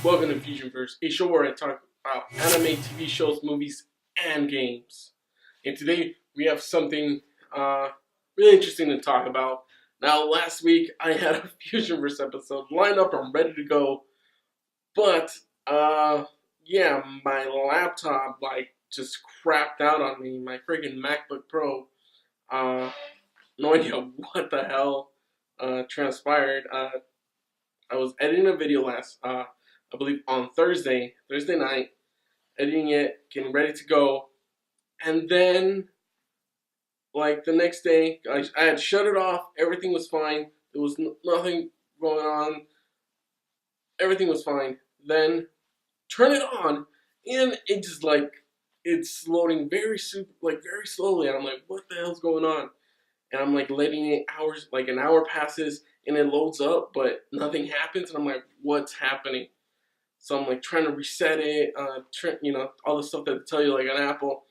Welcome to Fusionverse, a show where I talk about anime, TV shows, movies, and games. And today we have something really interesting to talk about. Now, last week I had a Fusionverse episode lined up, I'm ready to go, but yeah, my laptop just crapped out on me. My freaking MacBook Pro. No idea what the hell transpired. I was editing a video I believe on Thursday night, editing it, getting ready to go, and then, the next day, I had shut it off, everything was fine, there was nothing going on, everything was fine, then, turn it on, and it just, it's loading very slowly, and I'm like, what the hell's going on? And I'm letting it an hour passes, and it loads up, but nothing happens, and I'm like, what's happening? So I'm trying to reset it, all the stuff that they tell you on Apple,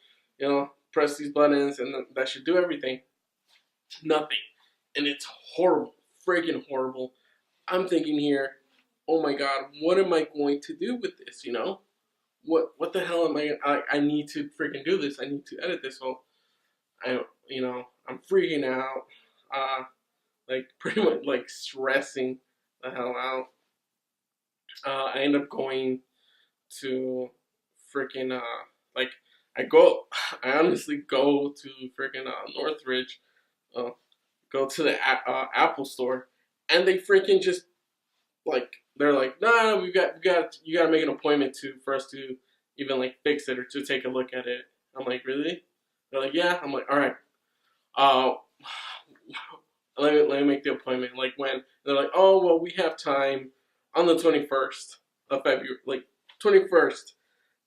press these buttons and that should do everything. Nothing. And it's horrible, freaking horrible. I'm thinking here, oh my god, what am I going to do with this, What the hell am I need to freaking do this. I need to edit this. So I'm freaking out, pretty much stressing the hell out. I end up going to freaking I honestly go to freaking Northridge, go to the Apple store, and they freaking just they're like, nah, you gotta make an appointment for us to even fix it or to take a look at it. I'm like, really? They're like, yeah. I'm like, all right. Let me make the appointment. When? They're like, oh well, we have time on the 21st of February, 21st.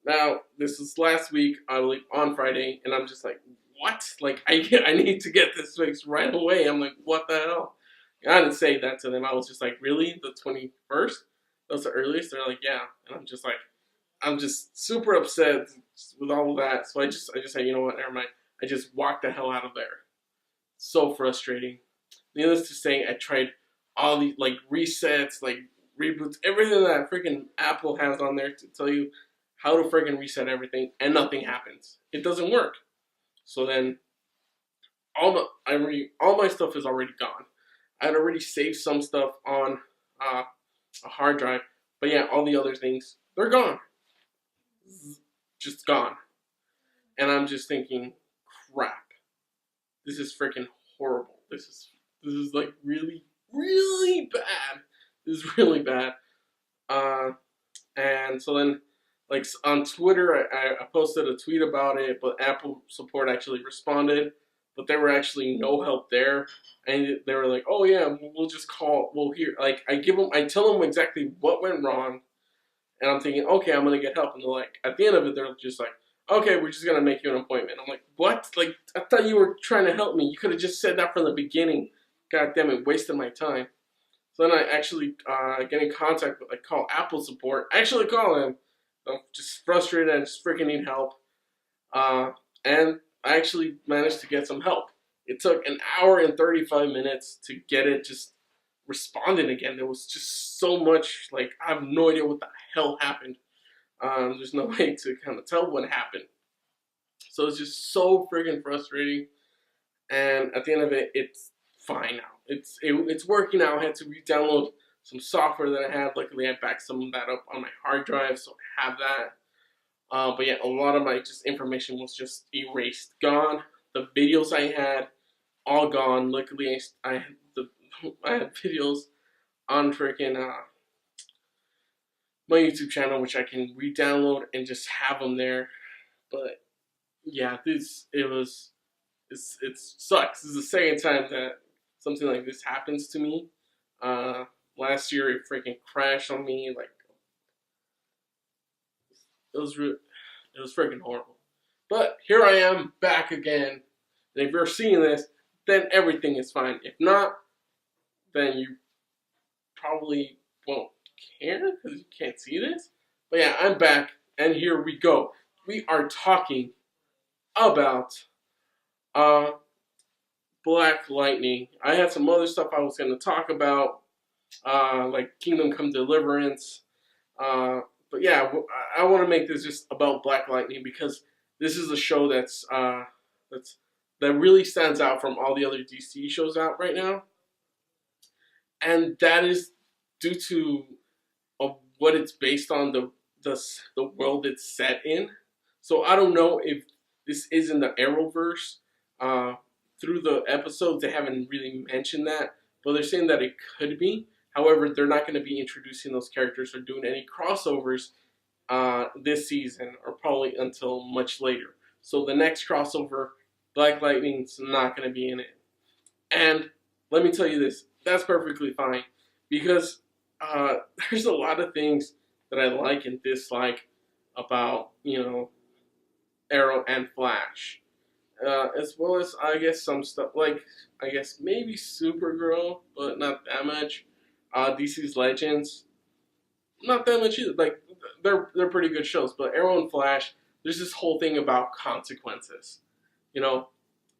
Now, this was last week, I believe, on Friday, and I'm just like, what? I need to get this fixed right away. I'm like, what the hell? I didn't say that to them. I was just like, really? The 21st? That's the earliest? They're like, yeah. And I'm just super upset with all of that. So I just said, you know what, never mind. I just walked the hell out of there. So frustrating. Needless to say, I tried all the resets, reboots, everything that freaking Apple has on there to tell you how to freaking reset everything, and nothing happens. It doesn't work. So then, all my stuff is already gone. I had already saved some stuff on a hard drive, but yeah, all the other things, they're gone. Just gone. And I'm just thinking, crap. This is freaking horrible. This is really, really bad. This is really bad. And so then, on Twitter, I posted a tweet about it, but Apple support actually responded, but there were actually no help there, and they were like, oh yeah, we'll just call, we'll hear, I tell them exactly what went wrong, and I'm thinking, okay, I'm gonna get help, and they're at the end of it, they're just okay, we're just gonna make you an appointment. I'm like, what? I thought you were trying to help me. You could have just said that from the beginning. God damn it, wasted my time. So then I actually get in contact with, call Apple support. I actually call them. I'm just frustrated and just freaking need help. And I actually managed to get some help. It took an hour and 35 minutes to get it just responding again. There was just so much, I have no idea what the hell happened. There's no way to kind of tell what happened. So it's just so freaking frustrating. And at the end of it, it's fine now. It's working now. I had to re-download some software that I had. Luckily, I backed some of that up on my hard drive, so I have that. But yeah, a lot of my information was just erased, gone. The videos I had, all gone. Luckily, I had videos on freaking my YouTube channel, which I can re-download and just have them there. But yeah, it sucks. This is the second time that something like this happens to me. Last year it freaking crashed on me. It was freaking horrible. But here I am back again. And if you're seeing this, then everything is fine. If not, then you probably won't care because you can't see this. But yeah, I'm back, and here we go. We are talking about Black Lightning. I had some other stuff I was going to talk about, like Kingdom Come Deliverance. But yeah, I want to make this just about Black Lightning because this is a show that's that really stands out from all the other DC shows out right now, and that is due to what it's based on, the world it's set in. So I don't know if this is in the Arrowverse. Uh, Through the episodes, they haven't really mentioned that, but they're saying that it could be. However, they're not going to be introducing those characters or doing any crossovers this season, or probably until much later. So the next crossover, Black Lightning's not going to be in it. And let me tell you this, that's perfectly fine because there's a lot of things that I like and dislike about, Arrow and Flash. As well as, I guess, some stuff like, I guess, maybe Supergirl, but not that much. DC's Legends, not that much either. Like, they're pretty good shows, but Arrow and Flash, there's this whole thing about consequences. You know,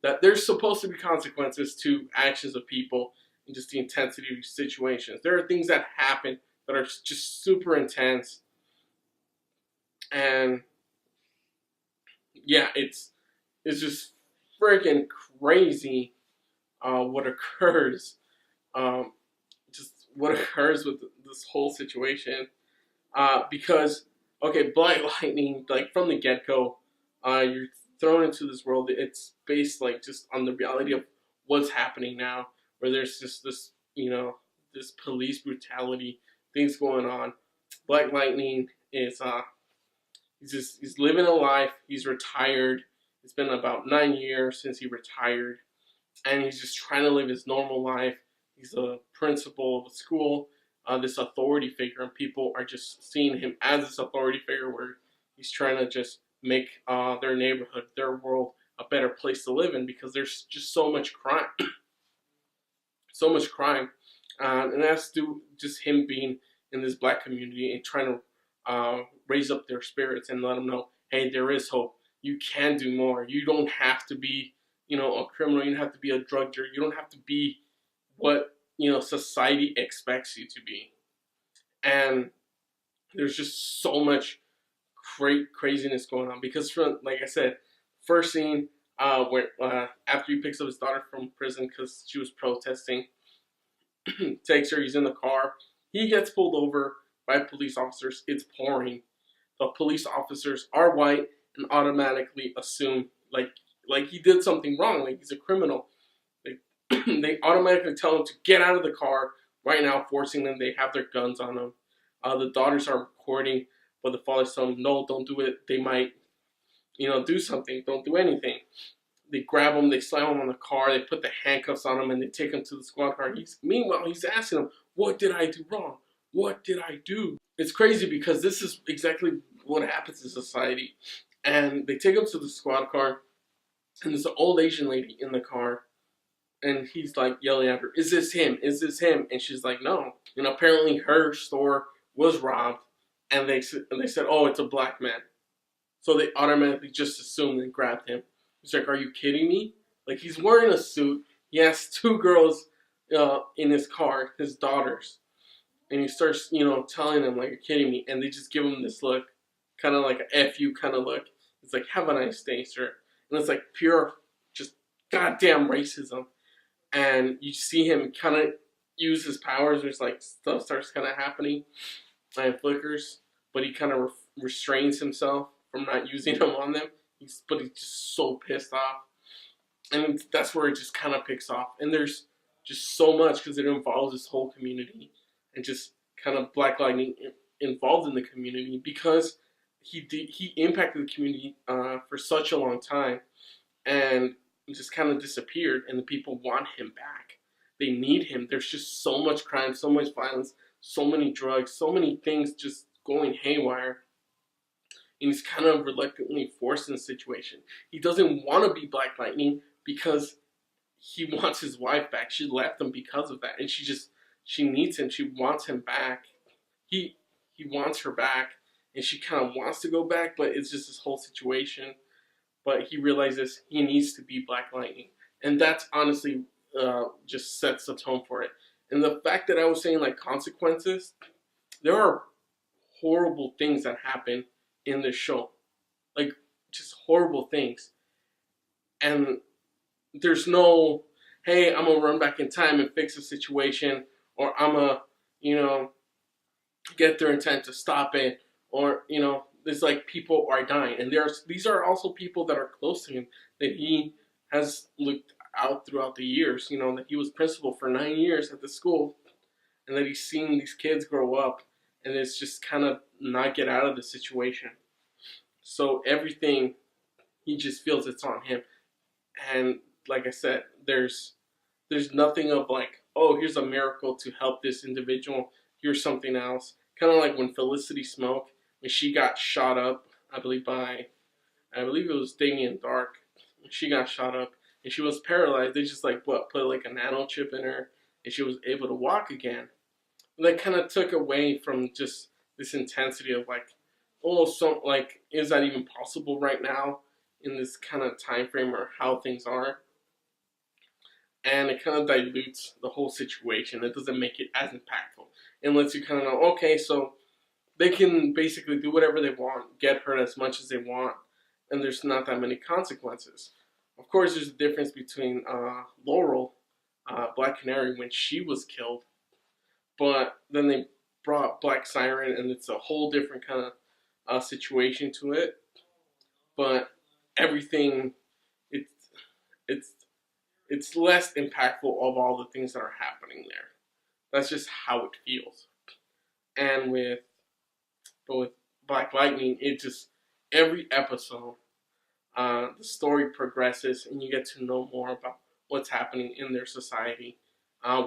that there's supposed to be consequences to actions of people and just the intensity of situations. There are things that happen that are just super intense, and yeah, it's just freaking crazy what occurs. Um, just what occurs with this whole situation. Because okay, Black Lightning, like from the get go, you're thrown into this world. It's based like just on the reality of what's happening now, where there's just this, this police brutality, things going on. Black Lightning is he's living a life. He's retired. It's been about 9 years since he retired, and he's just trying to live his normal life. He's a principal of a school, this authority figure, and people are just seeing him as this authority figure where he's trying to just make their neighborhood, their world, a better place to live in because there's just so much crime. So much crime. And that's due just him being in this black community and trying to raise up their spirits and let them know, hey, there is hope. You can do more. You don't have to be, a criminal. You don't have to be a drug dealer. You don't have to be what, society expects you to be. And there's just so much craziness going on because, from, like I said, first scene where after he picks up his daughter from prison because she was protesting, takes her, he's in the car, he gets pulled over by police officers. It's pouring. The police officers are white and automatically assume like he did something wrong, like he's a criminal. They automatically tell him to get out of the car right now, forcing them. They have their guns on them. The daughters are recording, but the fathers tell them, no, don't do it. They might, do something. Don't do anything. They grab him, they slam him on the car, they put the handcuffs on him, and they take him to the squad car. Meanwhile, he's asking them, what did I do wrong? What did I do? It's crazy because this is exactly what happens in society. And they take him to the squad car, and there's an old Asian lady in the car, and he's like yelling at her, is this him? Is this him? And she's like, no. And apparently her store was robbed, and they said, oh, it's a black man. So they automatically just assumed and grabbed him. He's like, are you kidding me? Like, he's wearing a suit. He has two girls in his car, his daughters. And he starts, telling them, like, you're kidding me. And they just give him this look, kind of like a F you kind of look. It's like, have a nice day, sir. And it's like pure, just goddamn racism. And you see him kind of use his powers. There's like stuff starts kind of happening and flickers. But he kind of restrains himself from not using them on them. But he's just so pissed off. And that's where it just kind of picks off. And there's just so much because it involves this whole community and just kind of Black Lightning involved in the community because he impacted the community for such a long time and just kind of disappeared, and the people want him back. They need him. There's just so much crime, so much violence, so many drugs, so many things just going haywire. And he's kind of reluctantly forced in the situation. He doesn't want to be Black Lightning because he wants his wife back. She left him because of that, and she needs him. She wants him back. He wants her back, and she kind of wants to go back, but it's just this whole situation. But he realizes he needs to be Black Lightning, and that's honestly just sets the tone for it. And the fact that I was saying like consequences, there are horrible things that happen in this show. Like, just horrible things. And there's no, hey, I'm gonna run back in time and fix the situation, or I'm gonna, get their intent to stop it, or, there's like people are dying. And these are also people that are close to him that he has looked out throughout the years, that he was principal for 9 years at the school, and that he's seen these kids grow up, and it's just kind of not get out of the situation. So everything, he just feels it's on him. And like I said, there's nothing of like, oh, here's a miracle to help this individual, here's something else. Kind of like when Felicity Smoke, when she got shot up, I believe it was Damien Dark. When she got shot up and she was paralyzed, they just like put like a nano chip in her, and she was able to walk again. And that kind of took away from just this intensity of like, oh, so like, is that even possible right now in this kind of time frame or how things are? And it kind of dilutes the whole situation. It doesn't make it as impactful. It lets you kind of know, okay, so they can basically do whatever they want, get hurt as much as they want, and there's not that many consequences. Of course, there's a difference between Laurel, Black Canary, when she was killed, but then they brought Black Siren, and it's a whole different kind of situation to it. But everything, it's less impactful of all the things that are happening there. That's just how it feels. And with Black Lightning, it just, every episode, the story progresses, and you get to know more about what's happening in their society,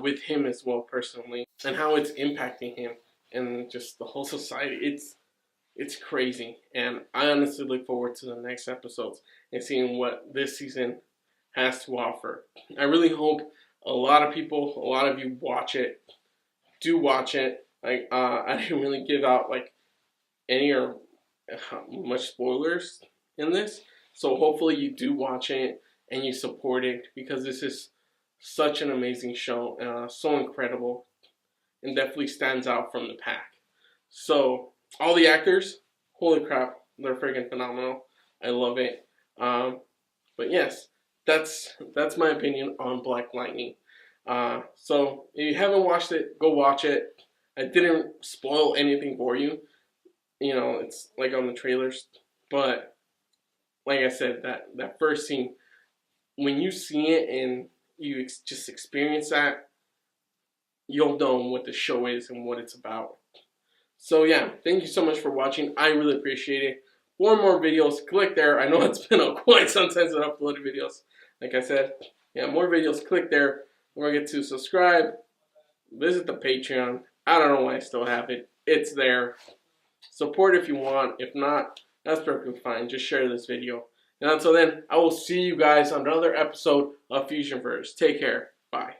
with him as well personally, and how it's impacting him and just the whole society. It's crazy, and I honestly look forward to the next episodes and seeing what this season has to offer. I really hope a lot of you watch it. Do watch it. Like, I didn't really give out like any or much spoilers in this, so hopefully you do watch it and you support it, because this is such an amazing show, so incredible, and definitely stands out from the pack. So all the actors, holy crap, they're freaking phenomenal. I love it. But yes, that's my opinion on Black Lightning. So if you haven't watched it, go watch it. I didn't spoil anything for you. It's like on the trailers. But like I said, that first scene, when you see it and you just experience that, you'll know what the show is and what it's about. So yeah, thank you so much for watching. I really appreciate it. For more videos, click there. I know it's been quite some time since I uploaded videos. Like I said, yeah, more videos, click there. Don't forget to subscribe. Visit the Patreon. I don't know why I still have it. It's there. Support if you want. If not, that's perfectly fine. Just share this video. And until then, I will see you guys on another episode of Fusionverse. Take care. Bye.